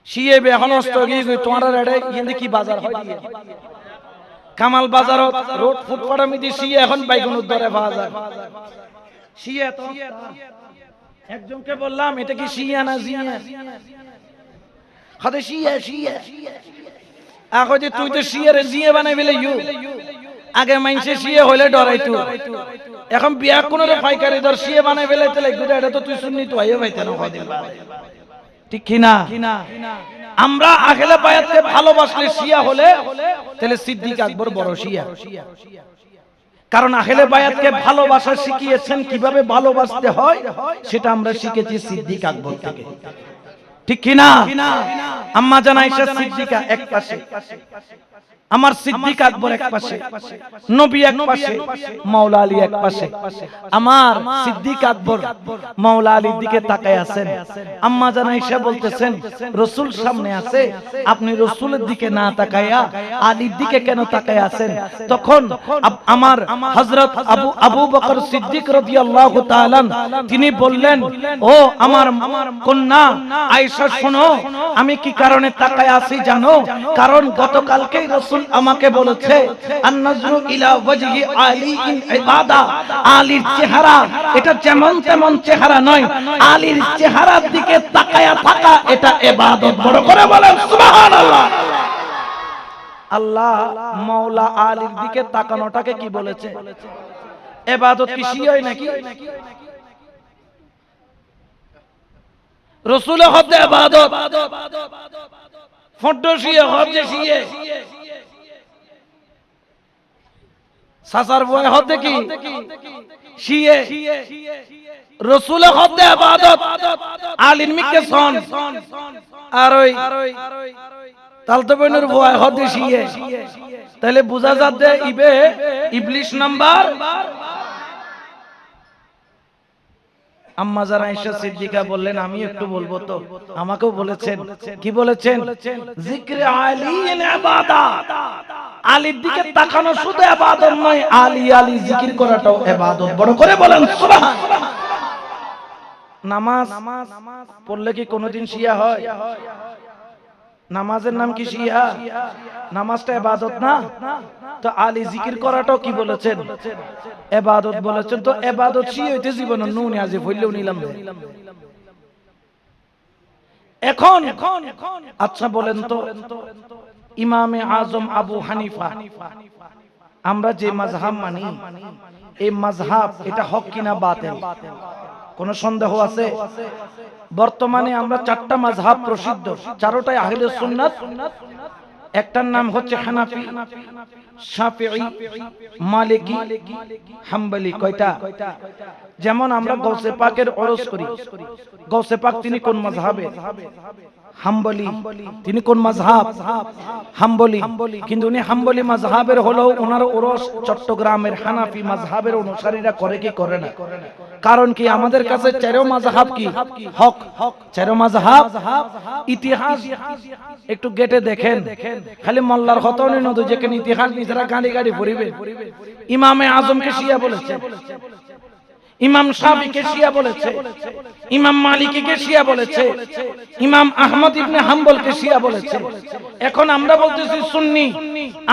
শিয়ে বে এখন অস্ত গিয়ে তোমার রেডে ইন্দি কি বাজার হয় দিয়ে কামাল বাজারত রোড ফুটপাতের মধ্যে শিয়ে এখন বাইগুন ধরে পাওয়া যায় শিয়ে তো একজনকে বললাম এটা কি শিয়া না জিয়া খাদে শিয়া শিয়া আগে যে তুই তো শিয়ারে জিয়া বানাই ফেলে ইউ আগে মাইনসে শিয়ে হইলে ডরাইতো এখন বিয়া কোনরে পাইকারি দর শিয়ে বানাই ফেলে তাহলে এটা তো তুই শুননি তো আইও ভাইতে না কদিন বাদ ঠিক কি না আমরা আহলে বায়াতকে ভালোবাসলে শিয়া হলে তাহলে সিদ্দিক আকবর বড় শিয়া কারণ আহলে বায়াতকে ভালোবাসা শিখিয়েছেন কিভাবে ভালোবাসতে হয় সেটা আমরা শিখেছি সিদ্দিক আকবর থেকে ঠিক কি না আম্মা জান আয়েশা সিদ্দিকা এক পাশে আমার সিদ্দিক আকবর এক পাশে নবী এক পাশে মাওলা আলী এক পাশে আমার সিদ্দিক আকবর মাওলা আলীর দিকে তাকায় আছেন আম্মা জান আয়েশা বলতেছেন রাসূল সামনে আছে আপনি রাসূলের দিকে না তাকায়া আলীর দিকে কেন তাকায় আছেন তখন আমার হযরত আবু বকর সিদ্দিক রাদিয়াল্লাহু তাআলা তিনি বললেন ও আমার কন্যা আয়েশা শোনো আমি কি কারণে তাকায় আছি জানো কারণ গতকালকেই রাসূল আমাকে বলেছে আন-নাজরু ইলা ওয়াজহি আলী ইন ইবাদা আলীর চেহারা এটা যেমন তেমন চেহারা নয় আলীর চেহারার দিকে তাকায়া থাকা এটা ইবাদত বড় করে বলেন সুবহানাল্লাহ আল্লাহ মাওলা আলীর দিকে তাকানোটাকে কি বলেছে ইবাদত কি শিয়াই নাকি রাসূলের হতে ইবাদত ফটো শিয়া হতে শিয়ে সাসার বয় হতে কি শিয়ে রাসূলের হতে ইবাদত আলীর মিকে সন আর ওই তালতবেনের বয় হতে শিয়ে তাহলে বোঝা যাচ্ছে ইবে ইবলিশ নাম্বার আম্মা জান আয়েশা সিদ্দিকা বললেন আমি একটু বলবো তো আমাকেও বলেছেন কি বলেছেন জিকরে আলী ইবাদত আলীর দিকে তাকানো শুধু ইবাদত নয় আলী আলী জিকির করাটাও ইবাদত বড় করে বলেন সুবহানাল্লাহ নামাজ পড়লে কি কোনোদিন শিয়া হয় নামাজের নাম কি শিয়া নামাজটা ইবাদত না তো আলী জিকির করাটাও কি বলেছেন ইবাদত বলেছেন তো ইবাদত শিয়া হইতে জীবনে নুনে আজি হইলেও নিলাম এখন আচ্ছা বলেন তো ইমামে আজম আবু হানিফা আমরা যে মাযহাব মানি এই মাযহাব এটা হক কিনা বাতিল কোন সন্দেহ আছে বর্তমানে আমরা চারটা মাযহাব প্রসিদ্ধ চারটাই আহলে সুন্নাত একটার নাম হচ্ছে হানাফি শাফিঈ মালিকি হাম্বলি কয়টা যেমন আমরা গৌসে পাকের ওরস করি গৌসে পাক তিনি কোন মাযহাবে হাম্বলি তিনি কোন মাযহাব হাম্বলি কিন্তু উনি হাম্বলি মাযহাবের হলো ওনার ওরস চট্টগ্রামের হানাফি মাযহাবের অনুসারীরা করে কি করে না কারণ কি আমাদের কাছে চারো মাযহাব কি হক চারো মাযহাব ইতিহাস একটু গেটে দেখেন খালি মোল্লার খতনে নদী যেখানে ইতিহাস নিজেরা গাড়ি গাড়ি পড়িবে ইমামে আজমকে শিয়া বলেছে ইমাম শাফিকে শিয়া বলেছে ইমাম মালিকিকে শিয়া বলেছে ইমাম আহমদ ইবনে হাম্বলকে শিয়া বলেছে এখন আমরা বলতেছি সুন্নি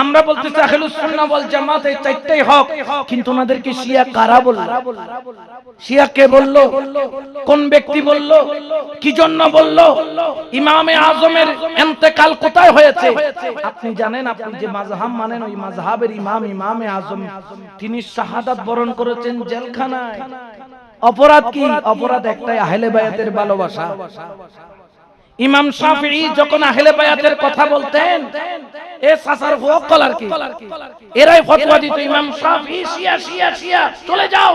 আমরা বলতেছি আহলুস সুন্নাহ ওয়াল জামাত এই চারটাই হক কিন্তু ওনাদেরকে শিয়া কারা বলল শিয়া কে বলল কোন ব্যক্তি বলল কি জন্য বলল ইমামে আজমের ইন্তেকাল কোথায় হয়েছে আপনি জানেন আপনি যে মাযহাব মানেন ওই মাযহাবের ইমাম ইমামে আজম তিনি শাহাদাত বরণ করেছেন জেলখানায় অপরাধ কি অপরাধ একটাই আহলে বায়াতের ভালোবাসা ইমাম শাফিঈ যখন আহলে বায়াতের কথা বলতেন এ সাসার হক কলার কি এরাই ফতোয়া দিত ইমাম শাফিঈ শিয়া শিয়া শিয়া চলে যাও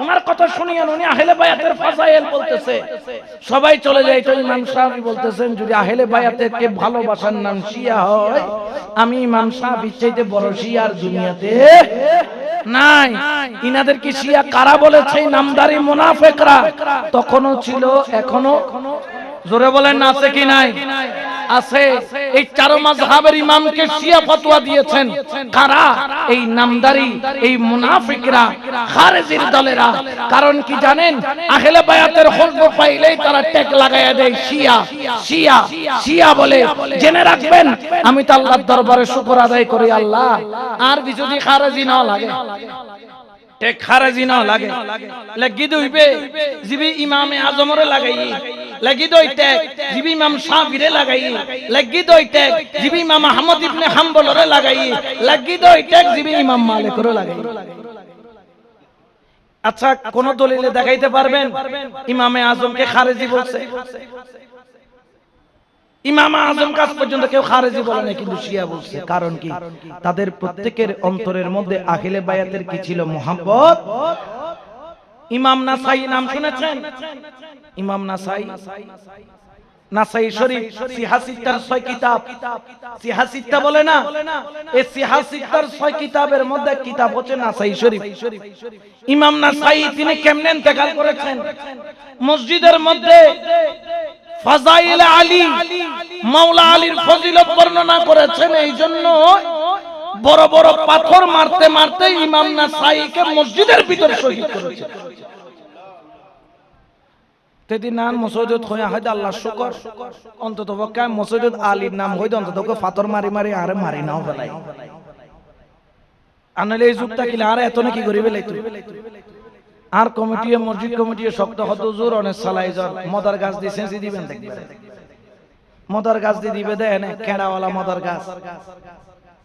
ওনার কথা শুনিয়েন উনি আহলে বায়াতের ফাজাইল বলতেছে সবাই চলে যায় তো ইমাম শাফিঈ বলতেছেন যদি আহলে বায়াতকে ভালোবাসার নাম শিয়া হয় আমি ইমাম শাফিঈ চাইতে বড় শিয়া আর দুনিয়াতে নাই ইনাদের কি শিয়া কারা বলেছে নামদারি মুনাফিকরা তখনও ছিল এখনো জোরে বলেন না আছে কি নাই আছে। এই চার মাযহাবের ইমামকে শিয়া ফতোয়া দিয়েছেন কারা? এই নামদারি, এই মুনাফিকরা, খারেজির দলেরা। কারণ কি জানেন? আহলে বায়াতের খুশবু পাইলেই তারা ট্যাগ লাগায়া দেয় শিয়া শিয়া শিয়া বলে। জেনে রাখবেন, আমি তো আল্লাহর দরবারে শুকর আদায় করি, আল্লাহ আর যদি খারেজি না লাগে, টেক খারেজি না লাগে, লাগি দইবে জিবি ইমামে আজমরে লাগাই, লাগি দই টেক জিবি ইমাম শাফিরে লাগাই, লাগি দই টেক জিবি ইমাম আহমদ ইবনে হাম্বলরে লাগাই, লাগি দই টেক জিবি ইমাম মালিকরে লাগাই। আচ্ছা, কোন দলিলে দেখাইতে পারবেন ইমামে আজমকে খারেজি বলছে? ইমাম আজম কাজ পর্যন্ত কেউ খারেজি বলে না, কিন্তু শিয়া বলছে। কারণ কি? তাদের প্রত্যেকের অন্তরের মধ্যে আহলে বায়াতের কি ছিল? মুহাব্বত। ইমাম নাসাই নাম শুনেছেন? ইমাম নাসাই, নাসাই শরীফ সিহাসিত্তার 6 কিতাব, সিহাসিত্তা বলে না, এই সিহাসিত্তার 6 কিতাবের মধ্যে কিতাব হচ্ছে নাসাই শরীফ। ইমাম নাসাই তিনি কেমনে ইন্তেকাল করেছেন? মসজিদের মধ্যে ফাজাইল আলী, মাওলা আলীর ফজিলত বর্ণনা করেছেন। এই জন্য বড় বড় পাথর মারতে মারতে ইমাম নাসাইকে মসজিদের ভিতর শহীদ করেছে। তেদি নাম মসজিদ হইয়া হয় আল্লাহ শুকর, অন্তত পক্ষে মসজিদ আলীর নাম হইতে অন্তত পাথর মারি মারি আরে মারি নাও ফেলাই। আনলে এই যুগটা কিলে আর এত নাকি করিবে লাইতো। আর কমিটি, মসজিদ কমিটি শক্ত হত জোর অনেক সালাই জল মদার গাছ দিয়ে সেঁচি দিবেন, দেখবেন মদার গাছ দিয়ে দিবে, দেন খেড়াওয়ালা মদার গাছ,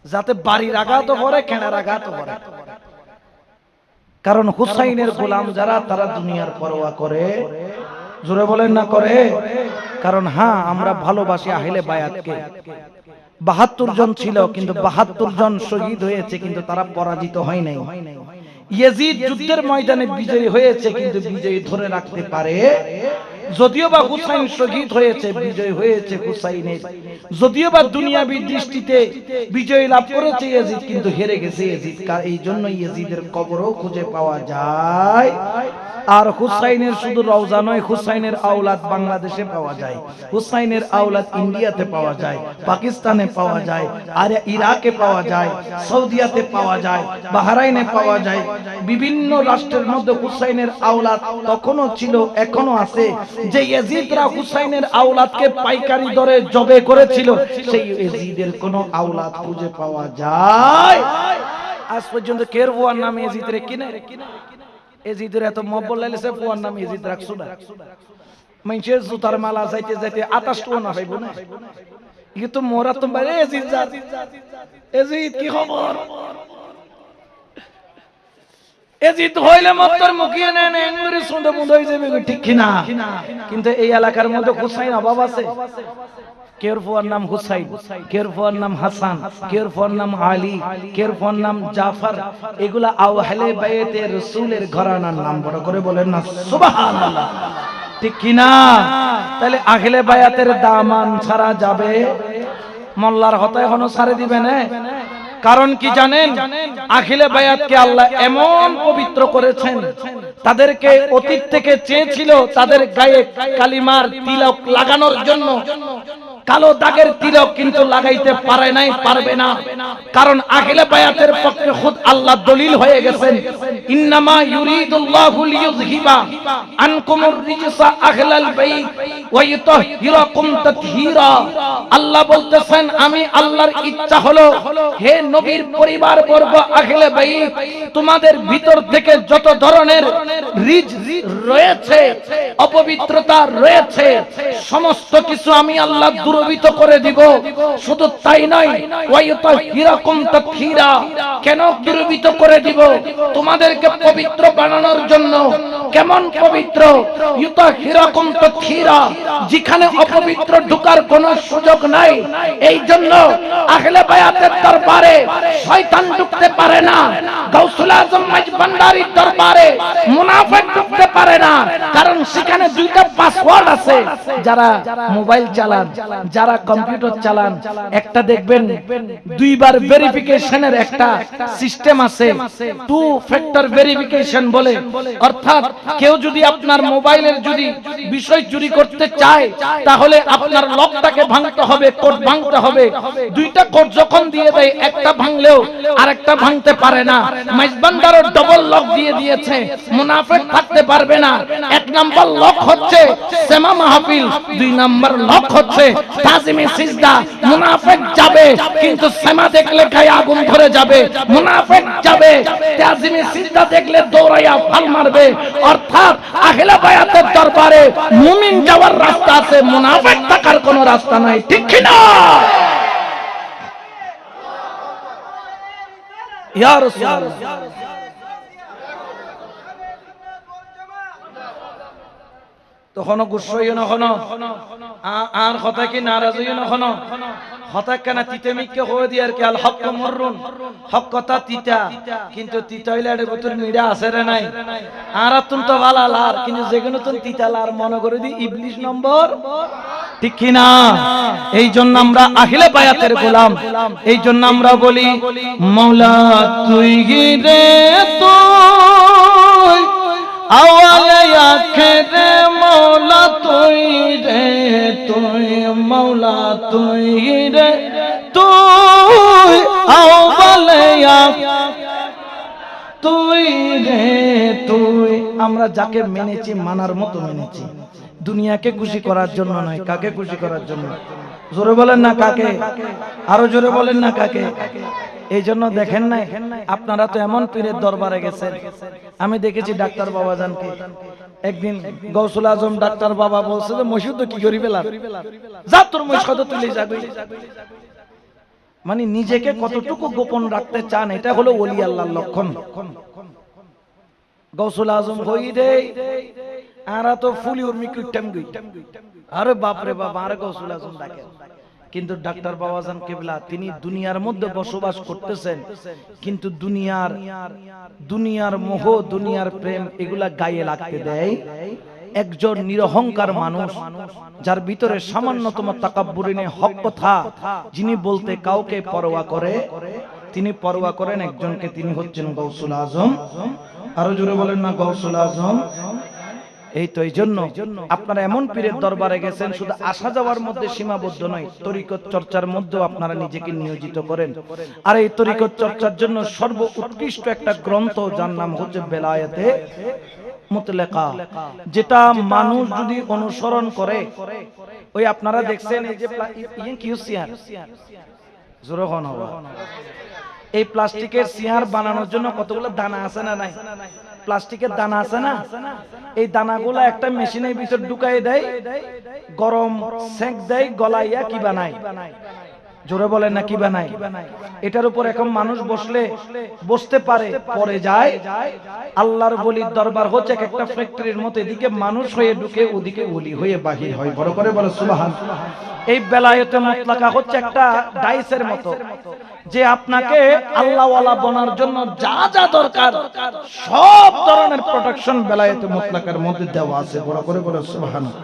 যাতে বাড়ির আঘাতও পড়ে, খেড়ার আঘাতও পড়ে। কারণ হুসাইনের গোলাম যারা, তারা দুনিয়ার পরোয়া করে, জোরে বলেন না করে? কারণ হ্যাঁ, আমরা ভালোবাসি আহলে বায়াতকে। 72 জন ছিল, কিন্তু 72 জন শহীদ হয়েছে, কিন্তু তারা পরাজিত হয় নাই। ইয়াজিদ যুদ্ধের ময়দানে বিজয়ী হয়েছে, কিন্তু বিজয়ী ধরে রাখতে পারে। যদিও বা হুসাইন শহীদ হয়েছে, বিজয় হয়েছে হুসাইনের। যদিও বা দুনিয়াবী দৃষ্টিতে বিজয় লাভ করেছে ইয়াজিদ, কিন্তু হেরে গেছে ইয়াজিদ। এই জন্য ইয়াজিদের কবরও খুঁজে পাওয়া যায়। আর হুসাইনের শুধু রওজা নয়, হুসাইনের আওলাদ বাংলাদেশে পাওয়া যায়, হুসাইনের আওলাদ ইন্ডিয়াতে পাওয়া যায়, পাকিস্তানে পাওয়া যায়, আর ইরাকে পাওয়া যায়, সৌদিয়াতে পাওয়া যায়, বাহরাইনে পাওয়া যায়। বিভিন্ন রাষ্ট্রের মধ্যে হুসাইনের আওলাদ তখনও ছিল, এখনো আছে। যে ইয়াজিদরা হুসাইনের আওলাদকে পাইকারি দরে জবে করেছিল, সেই ইয়াজিদের কোনো আওলাদ খুঁজে পাওয়া যায়? আজ পর্যন্ত কের ওয়ার নামে ইয়াজিদরে কিনে এজিদের এত মহব্বত লাইছে, ফুয়ার নাম এজিদ রাখছো না। মানুষের জুতার মালা যাইতে যাইতে 28 না পাইব না, কিন্তু মোরা তো বাইরে এজিদ যা, এজিদ কি খবর? এজিদ হইলে মত্তর মুখিয়ে নেন, এমরে সুন্দর বন্ধ হয়ে যাবে, ঠিক কি না? কিন্তু এই এলাকার মধ্যে হুসাইন অভাব আছে। কের ফুয়ার নাম হুসাইন, কের ফুয়ার নাম হাসান, কের ফুয়ার নাম আলী, কের ফুয়ার নাম জাফর। এগুলা আহলে বাইতে রাসূলের ঘরানার নাম। বড় করে বলেন না সুবহানাল্লাহ, ঠিক কি না? তাহলে আহলে বায়াতের দামান ছাড়া যাবে? মোল্লার হতা এখনো ছাড়ে দিবে না। কারণ কি জানেন? আহলে বায়াতকে আল্লাহ এমন পবিত্র করেছেন, তাদেরকে অতীত থেকে চেয়েছিল তাদের গায়ে কালিমার তিলক লাগানোর জন্য। কালো দাগের তিলক কিন্তু লাগাইতে পারে নাই, পারবে না। কারণ আহলে বায়াতের পক্ষে খুদ আল্লাহ দলিল হয়ে গেছেন, ইন্নামা ইউরিদুল্লাহু লিইয়ুযহিবা আনকুমুর রিজসা আহলাল বাইত ওয়া ইউতাহহিরাকুম তাতহীরা। আল্লাহ বলতেছেন, আমি আল্লাহর ইচ্ছা হলো, হে নবীর পরিবার বর্গ আহলে বাইত, তোমাদের ভিতর থেকে যত ধরনের রিজ রয়েছে, অপবিত্রতা রয়েছে, সমস্ত কিছু আমি আল্লাহ দূরীভূত করে দিব। শুধু তাই নয়, ওয়ায়ুতাহহিরাকুম তাতহীরা। কেন দূরীভূত করে দিব? তোমাদেরকে পবিত্র বানানোর জন্য। কেমন পবিত্র? ইউতাহহিরাকুম তাতহীরা, যেখানে অপবিত্র ঢোকার কোনো সুযোগ নাই। এই জন্য আহলে বায়াতের দরবারে শয়তান ঢুকতে পারে না, গাউসুল আজম মাইজভান্ডারীর দরবারে মুনাফিক ঢুকতে পারে না। কারণ সেখানে দুইটা পাসওয়ার্ড আছে। যারা মোবাইল চালান, যারা কম্পিউটার চালান, একটা দেখবেন 2 বার ভেরিফিকেশনের একটা সিস্টেম আছে, 2 ফ্যাক্টর ফ্যাক্টর ভেরিফিকেশন বলে, অর্থাৎ কেউ যদি আপনার মোবাইলের যদি বিষয় চুরি করতে চায় তাহলে আপনার লকটাকে ভাঙতে হবে, কোড ভাঙতে হবে। দুইটা কোড যখন দিয়ে দেয়, একটা ভাঙলেও আরেকটা ভাঙতে পারে না। মাইজবান্ডারও ডবল লক দিয়ে দিয়েছে, মুনাফিক থাকতে পারবে না। এক নাম্বার লক হচ্ছে সেমা মাহফিল, দুই নাম্বার লক হচ্ছে তাজিমে সিজদা। মুনাফিক যাবে কিন্তু সেমা দেখলে গায়ে আগুন ধরে যাবে, মুনাফিক যাবে তাজিমে সিজদা দেখলে দৌড়াইয়া ফাল মারবে। অর্থাৎ আহলে বায়াতের দরবারে মুমিন যাওয়ার রাস্তা আছে, মুনাফিক থাকার কোনো রাস্তা নাই, ঠিক কি না? ইয়া রাসূলুল্লাহ, তখন গুসো হইও না, হন আর কথা কি নারাজ হইও না, হন হতা কেন তিতে মিকে হয়ে দিয়ে আর কি আল হক মুররুন, হক কথা তিতা কিন্তু তিতা হইলে এর ভিতর মিডা আছে রে নাই। আর তুন তো ভালা লার কিন্তু যেগুলো তুন তিতা লার মনে করে দি ইবলিশ নম্বর, ঠিক কি না? এই জন্য আমরা আহলে বায়াতের গোলাম, এই জন্য আমরা বলি মাওলা তুই রে তুই আওয়ালে আখেরে, মাওলা তুই রে তুই, মাওলা তুই রে তুই আওয়ালে তুই রে তুই। আমরা যাকে মেনেছি মানার মতো মেনেছি, দুনিয়াকে খুশি করার জন্য নয়। কাকে খুশি করার জন্য? জোরে বলেন না কাকে, আরো জোরে বলেন না কাকে। এই জন্য দেখেন নাই আপনারা তো এমন পীরের দরবারে গেছেন। আমি দেখেছি ডাক্তার বাবাজানকে একদিন গৌসুল আজম ডাক্তার বাবা বলছে যে মসজিদ তো কি করি পেলা, যা তোর মসজিদ তুলে যাবে। মানে নিজেকে কতটুকু গোপন রাখতে চান, এটা হলো ওলি আল্লাহর লক্ষণ। গৌসুল আজম হই রে আরা তো ফুলি উর্মি কুইটাম গই, আরে বাপ রে বাপ, আরে গৌসুল আজম ডাকে। কিন্তু ডাক্তার বাবাজান কেবলা তিনি দুনিয়ার মধ্যে বসবাস করতেছেন, কিন্তু দুনিয়ার মোহ, দুনিয়ার প্রেম এগুলা গায়ে লাগতে দেয় একজন নিরহংকার মানুষ, যার ভিতরে সামান্যতম তাকাব্বুরিনে হক কথা, যিনি বলতে কাউকে পরোয়া করে, তিনি পরোয়া করেন একজনকে, তিনি হচ্ছেন গৌসুল আজম। আরো জোরে বলেন না গৌসুল আজম। এই তো এই জন্য আপনারা এমন পীরের দরবারে গেছেন, শুধু আসা যাওয়ার মধ্যে সীমাবদ্ধ নয়, তরিকত চর্চার মধ্যেও আপনারা নিজেকে নিয়োজিত করেন। আর এই তরিকত চর্চার জন্য সর্ব উৎকৃষ্ট একটা গ্রন্থ, যার নাম হচ্ছে বেলায়েতে মুতলাকা, যেটা মানুষ যদি অনুসরণ করে, ওই আপনারা দেখছেন এই যে জোরে হন হবে, এই প্লাস্টিকের চেয়ার বানানোর জন্য কতগুলো দানা আছে না নাই? প্লাস্টিকের দানা আছে না, এই দানাগুলো একটা মেশিনের ভিতর ঢুকাই দেয়, গরম সেক দেয়, গলাইয়া কি বানায়? জোরে বলেন না কি বানায়? এটার উপর এখন মানুষ বসতে পারে, পরে যায়। আল্লাহর ওলির দরবার হচ্ছে একটা ফ্যাক্টরির মতো, এদিকে মানুষ হয়ে ঢুকে, ওদিকে ওলি হয়ে বাহির হয়। বড় করে বলে সুবহানাল্লাহ। এই বেলায়েতে মুতলাকা হচ্ছে একটা ডাইসের মতো, যে আপনাকে আল্লাহওয়ালা বনার জন্য যা যা দরকার সব ধরনের প্রোটেকশন বেলায়েতে মুতলাকার মধ্যে দেওয়া আছে। বড় করে বলে সুবহানাল্লাহ।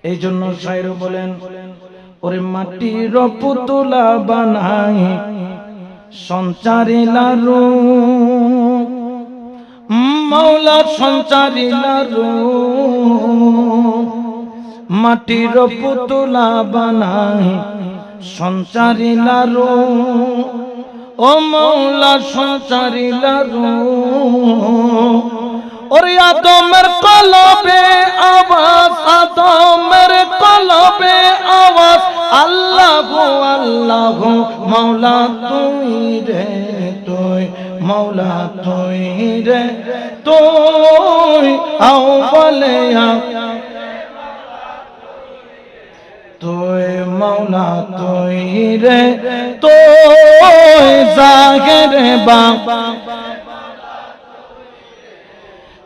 এই জন্য শায়র বলেন, ওরে মাটির পুতুলা বানাই সঞ্চারিলা রূপ, মাওলা সঞ্চারিলা রূপ, মাটির পুতুলা বানাই সঞ্চারিলা রূপ, ও মাওলা সঞ্চারিলা রূপ। ওরে আদমের কলবে আওয়াজ, আদমের কলবে আওয়াজ, আল্লাহ আল্লাহ, মাওলা তুই রে তুই, মাওলা তুই রে তুই, আউয়ালে তুই, মাওলা তুই রে তুই, জাহিরে বাবা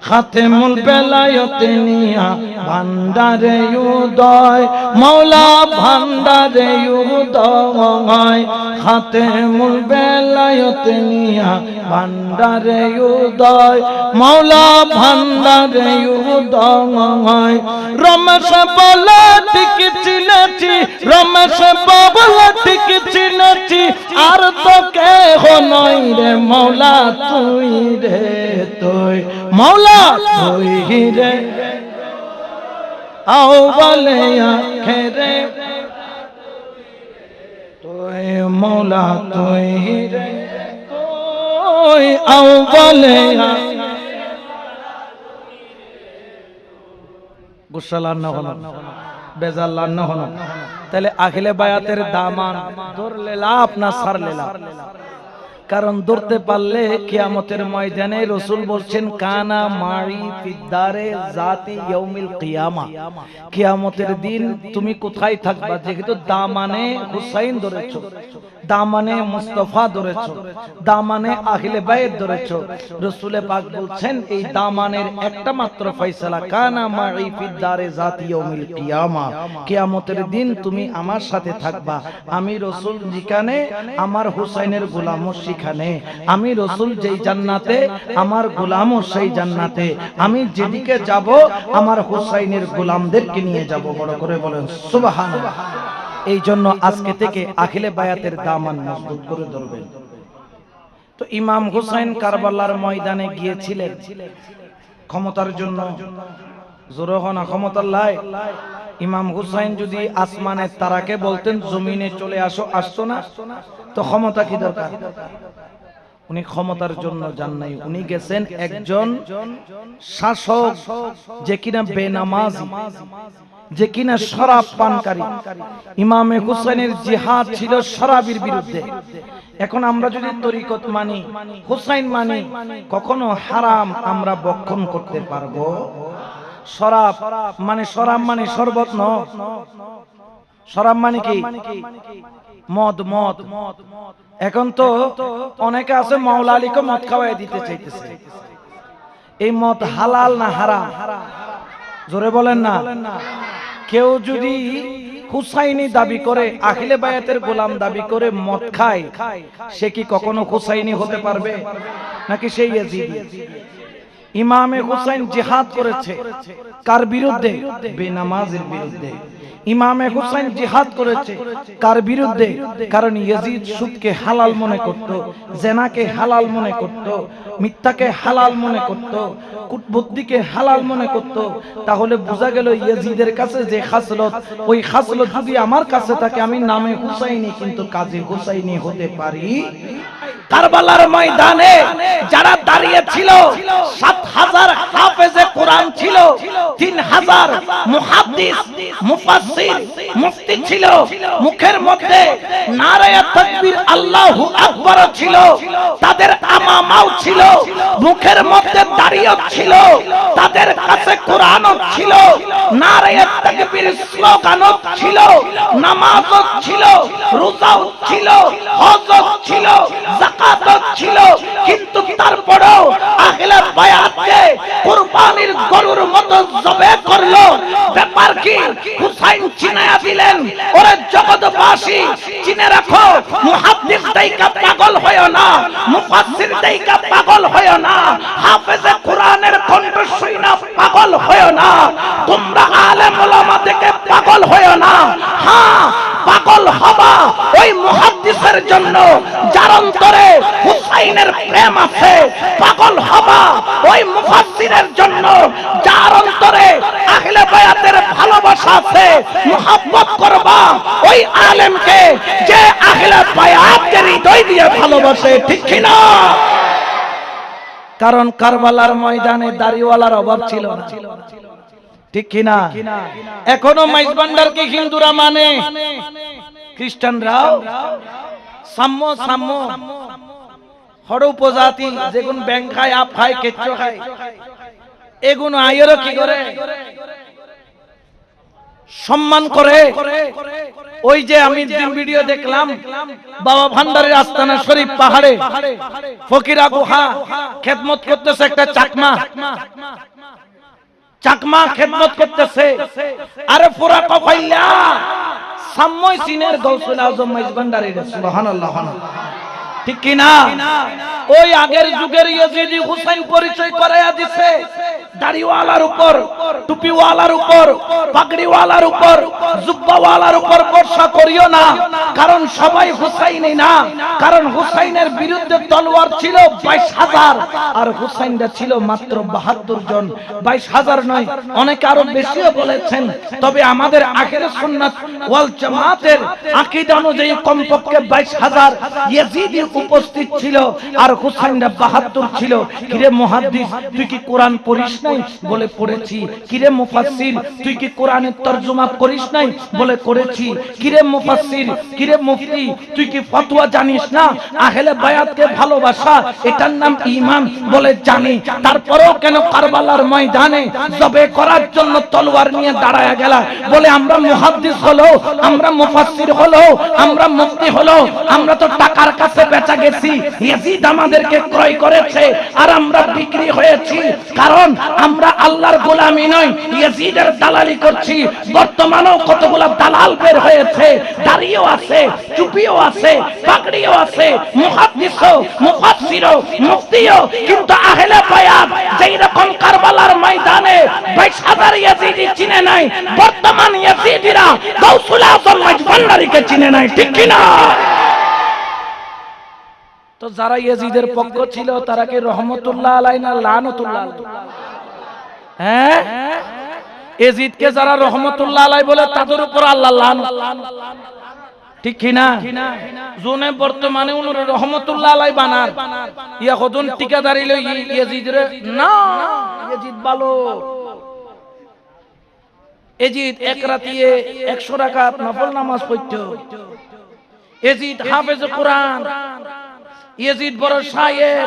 খাতেমুল বেলায়েতে নিয়া ভান্ডারে উদয়, মৌলা ভান্ডারে উদয়, হাতে মূল বেলায়েত নিয়া ভান্ডারে উদয়, মৌলা ভান্ডারে উদয়। রমেশ বলে ঠিক চিনেছি, রমেশ বলে ঠিক চিনেছি, আর তো কেহ নয় রে মৌলা তুই রে তুই, মৌলা তুই রে আউয়ালে আখেরে তুই, মৌলা তুই রে তুই আউয়ালে। গুসালান না হলো, বেজাল্লান না হলো, তাহলে আখিলে বায়াতের দামান ধরলে লাভ না ছাড়লে লাভ। কারণ ধরতে পারলে কিয়ামতের ময়দানে রাসূল বলছেন কানা মারি ফিদ্দারে জাতি ইয়াউমিল কিয়ামা, কিয়ামতের দিন তুমি কোথায় থাকবা? যেহেতু দামানে হুসাইন ধরেছো, দামানে মুস্তাফা ধরেছো, দামানে আহলে বাইত ধরেছো, রাসূল পাক বলছেন এই দামানের একটা মাত্র ফয়সালা কানা মারি ফিদ্দারে জাতি ইয়াউমিল কিয়ামা, কিয়ামতের দিন তুমি আমার সাথে থাকবা। আমি রাসূল যেখানে আমার হুসাইনের গোলাম সেখানে, আমি রাসূল যেই জান্নাতে আমার গোলামও সেই জান্নাতে, আমি যেদিকে যাব আমার হুসাইনের গোলামদেরকে নিয়ে যাব। বড় করে বলেন সুবহানাল্লাহ। এই জন্য আজকে থেকে আখিলে বায়াতের দামান মজবুত করে ধরবেন। তো ইমাম হুসাইন কারবালার ময়দানে গিয়েছিলেন ক্ষমতার জন্য, জোরহনা ক্ষমতার লাই। ইমাম হুসাইন যদি আসমানের তারাকে বলতেন জমিনে চলে আসো, আসতো না? তো ক্ষমতা কি দরকার? উনি ক্ষমতার জন্য যান নাই, উনি গেছেন একজন শাসক যে কিনা বেনামাজি, যে কিনা শরাব পানকারী। ইমামে হুসাইনের জিহাদ ছিল শরাবের বিরুদ্ধে। এখন আমরা যদি তরিকত মানি, হুসাইন মানি, কখনো হারাম আমরা বক্ষণ করতে পারবো? শরাব মানে শরাব মানে শরবত ন, শরাব মানে কি? মদ। মদ এখন তো অনেকে আছে মাওলা আলীকে মদ খাওয়াই দিতে চাইতেছে। এই মদ হালাল না হারাম? জোরে বলেন না। কেউ যদি হুসাইনি দাবি করে, আখিলে বায়াতের গোলাম দাবি করে মদ খায়, সে কি কখনো হুসাইনি হতে পারবে নাকি সেই ইয়াজিদি? ইমামে হুসাইন জিহাদ করেছে কার বিরুদ্ধে? বেনামাজের বিরুদ্ধে। ইমামে হুসাইন জিহাদ করেছে কার বিরুদ্ধে? কারণ ইয়াজিদ সুদকে হালাল মনে করত, জেনাকে হালাল মনে করত, মিথ্যাকে হালাল মনে করত, কুটবুদ্দিকে হালাল মনে করত। তাহলে বোঝা গেল ইয়াজিদের কাছে যে খাসলত, ওই খাসলত যদি আমার কাছে থাকে, আমি নামে হুসাইনি কিন্তু কাজে হুসাইনি হতে পারি। কারবালার ময়দানে যারা দাঁড়িয়ে ছিল ৭,০০০ হাফেজে কোরআন ছিল, ৩,০০০ মুহাদ্দিস মুফাসসির মুফতি ছিল, মুখের মধ্যে নারায়ে তাকবীর আল্লাহু আকবার ছিল, তাদের আমামাও ছিল, মুখের মধ্যে দাড়িও ছিল, তাদের কাছে কোরআনও ছিল, নারায়ে তাকবীর স্লোগানও ছিল, নামাজও ছিল, রোজাও ছিল, হজও ছিল, যাকাতও ছিল। কিন্তু তারপরেও আখিলে বায়াতকে কুরবানির গরুর মতো জবে করলো। ব্যাপার কি? হুসাইন চিনায়া দিলেন, ওরে জগৎবাসী চিনে রাখো, মুহাদ্দিস দেইকা পাগল হয়ো না, মুফাসসির দেইকা পাগল হয়ো না, হাফেজে কোরআনের কণ্ঠ শুইনা পাগল হয়ো না, তোমরা আলেম ওলামা দেখে পাগল হয়ো না। হ্যাঁ, পাগল হবা ওই মুহাদ্দিসের জন্য যার অন্তরে হুসাইনের প্রেম আছে, পাগল হবা ওই মুফাসসিরের জন্য যার অন্তরে আহলে বায়াতের ভালোবাসা আছে, মুহাব্বত করবা ওই আলেমকে যে আহলে বায়াতকে হৃদয় দিয়ে ভালোবাসে, ঠিক কি না? কারণ কারবালার ময়দানে দাড়িওয়ালার অভাব ছিল না, ঠিক কি না? এখনো মাইজ ভান্ডারকে হিন্দুরা মানে, খ্রিস্টানরাও সাম্য সাম্য হড় উপজাতি যেগুন ব্যাং খায়, আপ খায়, কেচ্চো খায়, এগুলো আয়েরও কি করে সম্মান করে। ওই যে আমি ভিডিও দেখলাম বাবা ভান্ডারের আস্তানা শরীফ পাহাড়ে ফকির আবু হা খেদমত করতেছে একটা চাকমা, চাকমা খেদমত করতেছে। আরে পুরা কফাইলা সাম্ময় সিনের গৌসুল আজম মাইজভান্ডারী, সুবহানাল্লাহ, ঠিক কি না? ওই আগের যুগের ইয়াজিদি হুসাইন পরিচয় করায়া দিছে দাড়িওয়ালার উপর, টুপিওয়ালার উপর, পাগড়িওয়ালার উপর, জুব্বাওয়ালার উপর ভরসা করিও না, কারণ সবাই হুসাইনি না। কারণ হুসাইনের বিরুদ্ধে তলোয়ার ছিল 22,000 আর হুসাইনরা ছিল মাত্র 72 জন। 22,000 নয়, অনেকে আরো বেশিও বলেছেন। তবে আমাদের আখিরাত সুন্নাত ওয়াল জামাতের আকীদা অনুযায়ী কমপক্ষে 22,000 ইয়াজিদি উপস্থিত ছিল আর হুসাইনরা 72 ছিল। কিরে মুহাদ্দিস, তুই কি কোরআন পড়িস নাই? বলে পড়েছি। কিরে মুফাসসির, তুই কি কোরআনের তরজমা করিস নাই? বলে করেছি। কিরে মুফাসসির, কিরে মুফতি, তুই কি ফতোয়া জানিস না? আহলে বায়াতকে ভালোবাসা, এটার নাম ঈমান। বলে জানি। তারপরেও কেন কারবালার ময়দানে জবে করার জন্য তলোয়ার নিয়ে দাঁড়ায়া গেলা? বলে আমরা মুহাদ্দিস হলো, আমরা মুফাসসির হলো, আমরা মুফতি হলো, আমরা তো টাকার কাছে বেচা গেছি। ইয়াজিদ আমাদেরকে ক্রয় করেছে আর আমরা বিক্রি হয়েছি। কারণ আমরা আল্লাহর গোলামি নই, ইয়াজিদের দালালি করছি। বর্তমানেও কতগুলো দালাল বের হয়েছে, দাড়িও আছে, টুপিও আছে, পাগড়িও আছে, মুহাদ্দিসও, মুফাসসিরও, মুফতিও, কিন্তু আহলে বায়াত যেই রকম কারবালার ময়দানে 22,000 ইয়াজিদি চিনে নাই, বর্তমান ইয়াজিদিরা গৌসুল আজম মাইজভান্ডারীকে চিনে নাই, ঠিক কি না? তো যারা ইয়াজিদের পক্ষ ছিল তারা কি রহমতুল্লাহ আলাইহি না লানতুল্লাহ আলাইহি? হ্যাঁ, ইয়াজিদকে যারা রহমতুল্লাহ আলাইহি বলে তাদের উপর আল্লাহ লানত, ঠিক কি না? জোনে বর্তমানে উনারে রহমতুল্লাহ আলাইহি বানার ইয়া কদন ঠিকাদারি লই ইয়াজিদের না। ইয়াজিদ ভালো, ইয়াজিদ এক রাতে 100 রাকাত নফল নামাজ পড়তো। ইয়াজিদ হাফেজ কোরআন, ইয়াজিদ বড় শায়ের,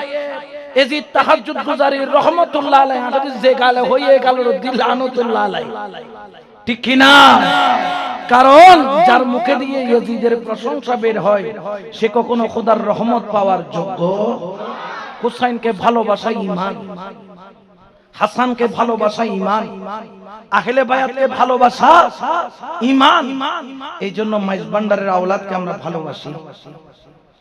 ইয়াজিদ তাহাজ্জুদ গুজারি রহমাতুল্লাহ আলাইহি। যদি যে গালে হয়ে গেল লানাতুল্লাহ আলাইহি, ঠিক কি না? কারণ যার মুখে দিয়ে ইয়াজিদের প্রশংসা বের হয় সে কখনো খোদার রহমত পাওয়ার যোগ্য। হুসাইনকে ভালোবাসা ঈমান, হাসানকে ভালোবাসা ঈমান, আহলে বায়াতকে ভালোবাসা ঈমান। এইজন্য মাইজভান্ডারের আওলাদকে আমরা ভালোবাসি।